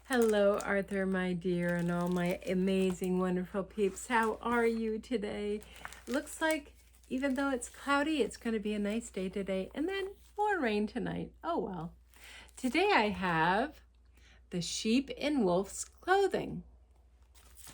Hello, Arthur, my dear, and all my amazing, wonderful peeps. How are you today? Looks like even though it's cloudy, it's going to be a nice day today, and then more rain tonight. Oh well. Today I have the sheep in wolf's clothing.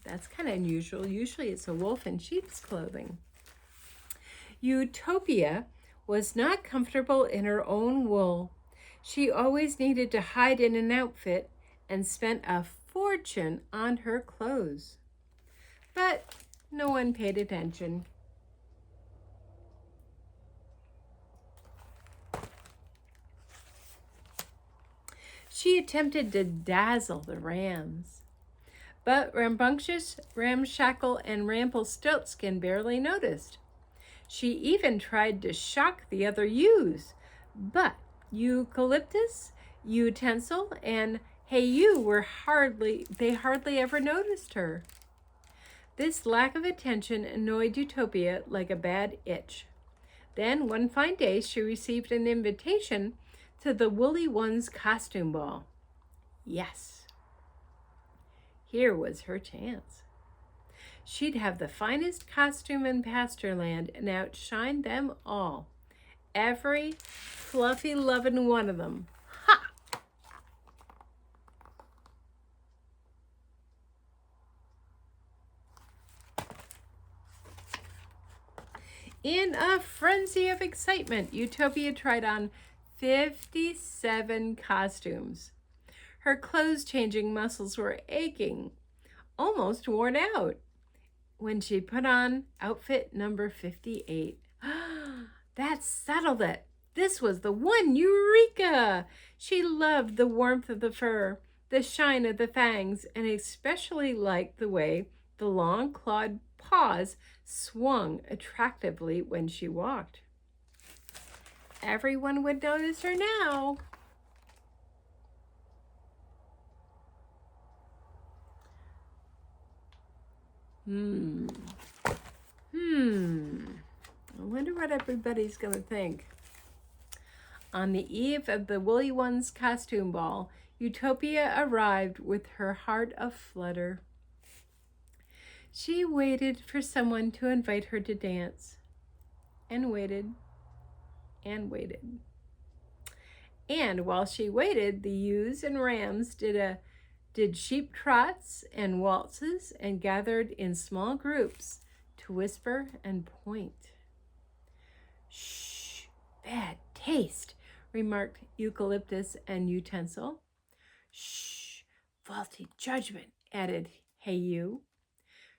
That's kind of unusual. Usually it's a wolf in sheep's clothing. Ewetopia was not comfortable in her own wool. She always needed to hide in an outfit and spent a fortune on her clothes. But no one paid attention. She attempted to dazzle the rams, but Rambunctious, Ramshackle, and Ramplestiltskin barely noticed. She even tried to shock the other ewes, but Ewecalyptus, Ewetensil, and Heyewe hardly ever noticed her. This lack of attention annoyed Ewetopia like a bad itch. Then one fine day she received an invitation to the Woolyones Costume Ball. Yes, here was her chance. She'd have the finest costume in Pastureland and outshine them all. Every fluffy lovin' one of them. Ha! In a frenzy of excitement, Ewetopia tried on 57 costumes. Her clothes-changing muscles were aching, almost worn out, when she put on outfit number 58. That settled it. This was the one, Eureka! She loved the warmth of the fur, the shine of the fangs, and especially liked the way the long clawed paws swung attractively when she walked. Everyone would notice her now. I wonder what everybody's going to think. On the eve of the Woolyones Costume Ball, Ewetopia arrived with her heart aflutter. She waited for someone to invite her to dance, and waited, and waited. And while she waited, the ewes and rams did sheep trots and waltzes and gathered in small groups to whisper and point. Shh, bad taste, remarked Ewecalyptus and Ewetensil. Shh, faulty judgment, added Heyewe.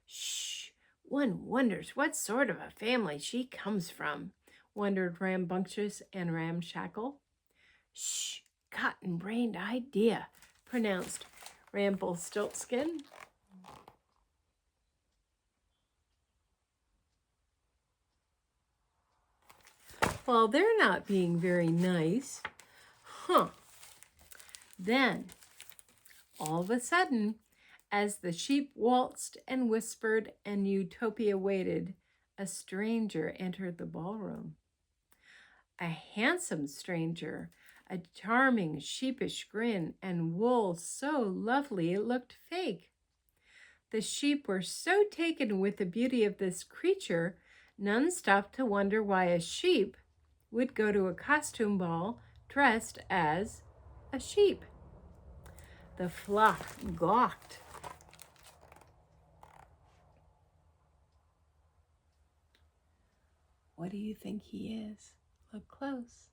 Shh, one wonders what sort of a family she comes from, wondered Rambunctious and Ramshackle. Shh, cotton-brained idea, pronounced Ramplestiltskin. Well, they're not being very nice. Then, all of a sudden, as the sheep waltzed and whispered and Ewetopia waited, a stranger entered the ballroom. A handsome stranger, a charming sheepish grin, and wool so lovely it looked fake. The sheep were so taken with the beauty of this creature, none stopped to wonder why a sheep would go to a costume ball dressed as a sheep. The flock gawked. What do you think he is? Look close.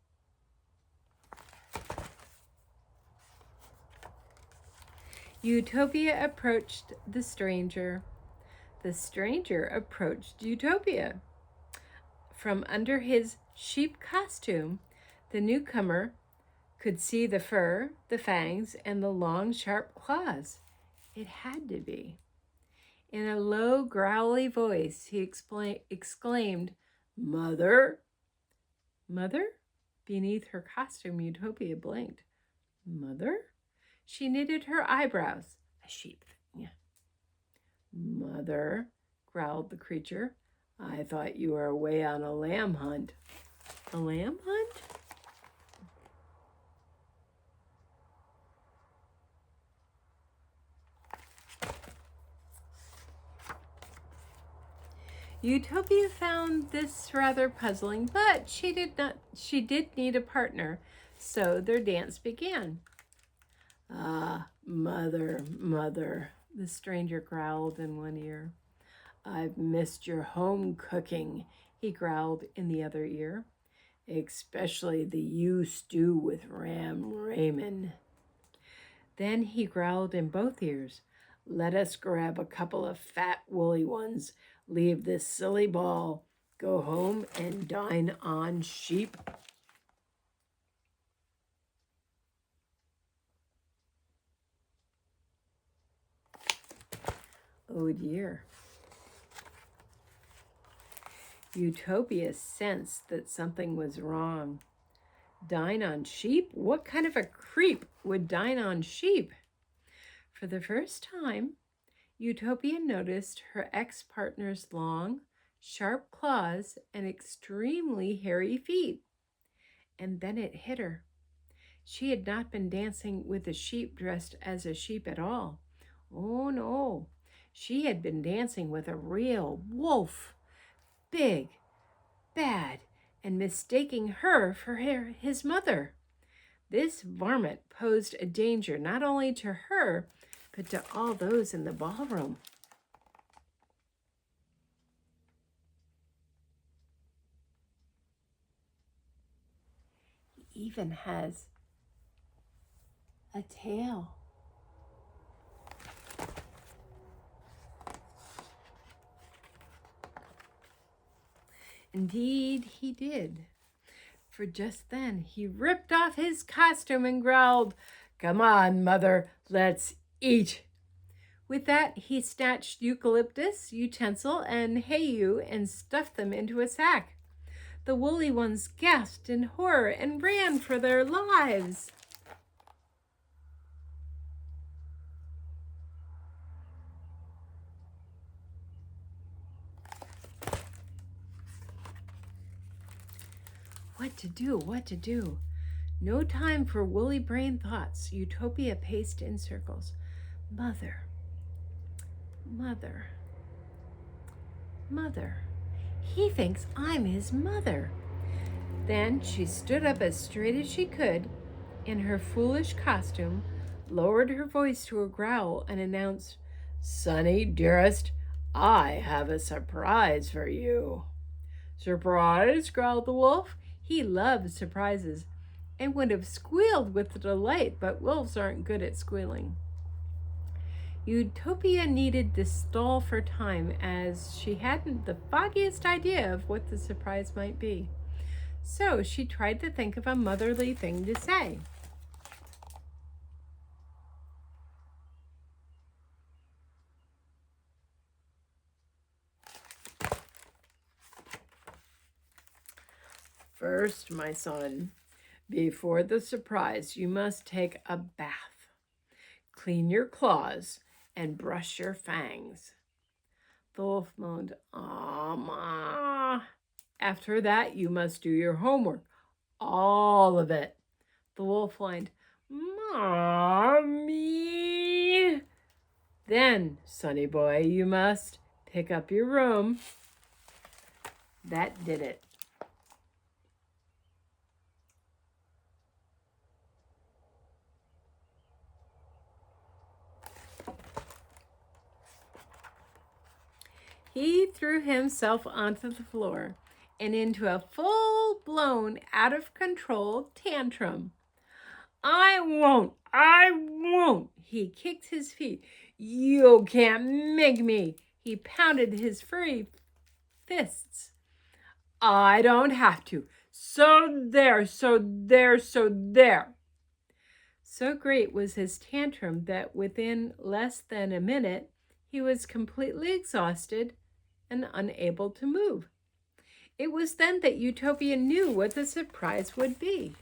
Ewetopia approached the stranger. The stranger approached Ewetopia. From under his sheep costume, the newcomer could see the fur, the fangs, and the long, sharp claws. It had to be. In a low, growly voice, he exclaimed, "Mother!" Mother? Beneath her costume, Ewetopia blinked. Mother? She knitted her eyebrows. A sheep. Yeah. Mother, growled the creature. I thought you were away on a lamb hunt. A lamb hunt? Ewetopia found this rather puzzling, but she did need a partner, so their dance began. "Ah, mother, mother," the stranger growled in one ear. "I've missed your home cooking," he growled in the other ear. "Especially the ewe stew with Ram Raymond." Then he growled in both ears. "Let us grab a couple of fat woolly ones. Leave this silly ball. Go home and dine on sheep." Oh dear. Ewetopia sensed that something was wrong. Dine on sheep? What kind of a creep would dine on sheep? For the first time, Ewetopia noticed her ex-partner's long, sharp claws and extremely hairy feet. And then it hit her. She had not been dancing with a sheep dressed as a sheep at all. Oh no, she had been dancing with a real wolf, big, bad, and mistaking her for his mother. This varmint posed a danger not only to her, but to all those in the ballroom. He even has a tail. Indeed, he did. For just then, he ripped off his costume and growled, "Come on, mother, let's eat." With that, he snatched Ewecalyptus, Ewetensil, and Heyewe and stuffed them into a sack. The woolly ones gasped in horror and ran for their lives. What to do? What to do? No time for woolly brain thoughts. Ewetopia paced in circles. Mother, mother, mother. He thinks I'm his mother. Then she stood up as straight as she could in her foolish costume, lowered her voice to a growl, and announced, "Sonny, dearest, I have a surprise for you." "Surprise?" growled the wolf. He loved surprises and would have squealed with delight, but wolves aren't good at squealing. Ewetopia needed to stall for time, as she hadn't the foggiest idea of what the surprise might be. So she tried to think of a motherly thing to say. "First, my son, before the surprise, you must take a bath. Clean your claws and brush your fangs." The wolf moaned, "Ma." "After that, you must do your homework, all of it." The wolf whined, "Mommy." "Then, sonny boy, you must pick up your room." That did it. He threw himself onto the floor and into a full-blown, out-of-control tantrum. I won't. He kicked his feet. "You can't make me." He pounded his furry fists. "I don't have to. So there. So great was his tantrum that within less than a minute, he was completely exhausted and unable to move. It was then that Ewetopia knew what the surprise would be.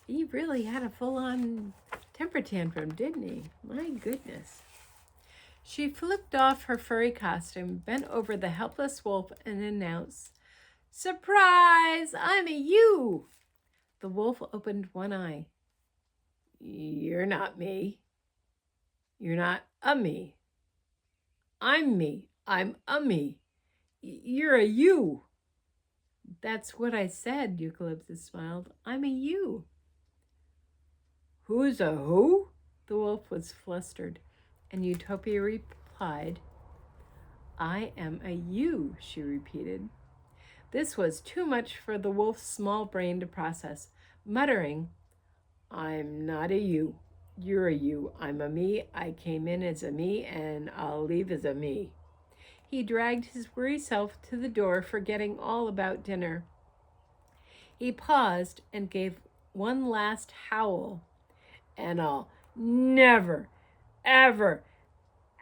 He really had a full-on temper tantrum, didn't he? My goodness. She flipped off her furry costume, bent over the helpless wolf, and announced, "Surprise! I'm a ewe." The wolf opened one eye. You're not me. You're not a me. I'm me. I'm a me. You're a you. That's what I said, Ewecalyptus smiled. I'm a you. Who's a who? The wolf was flustered, and Ewetopia replied, I am a you, she repeated. This was too much for the wolf's small brain to process. Muttering, I'm not a you. You're a you. I'm a me. I came in as a me, and I'll leave as a me. He dragged his weary self to the door, forgetting all about dinner. He paused and gave one last howl. And I'll never, ever,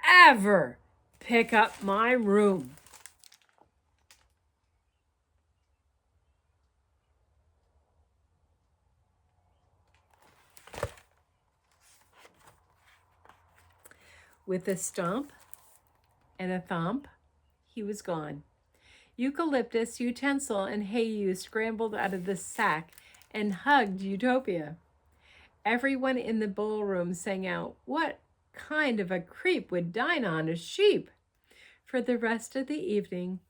ever pick up my room. With a stomp and a thump, he was gone. Ewecalyptus, Ewetensil, and Heyewe scrambled out of the sack and hugged Ewetopia. Everyone in the ballroom sang out, what kind of a creep would dine on a sheep? For the rest of the evening,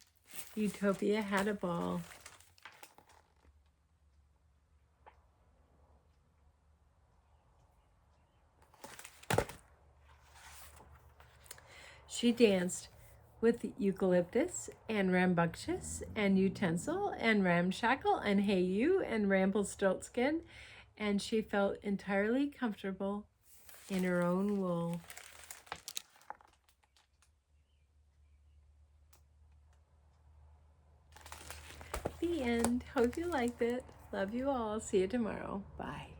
Ewetopia had a ball. She danced with Ewecalyptus and Rambunctious and Ewetensil and Ramshackle and Heyewe and Ramplestiltskin, and she felt entirely comfortable in her own wool. The end. Hope you liked it. Love you all. See you tomorrow. Bye.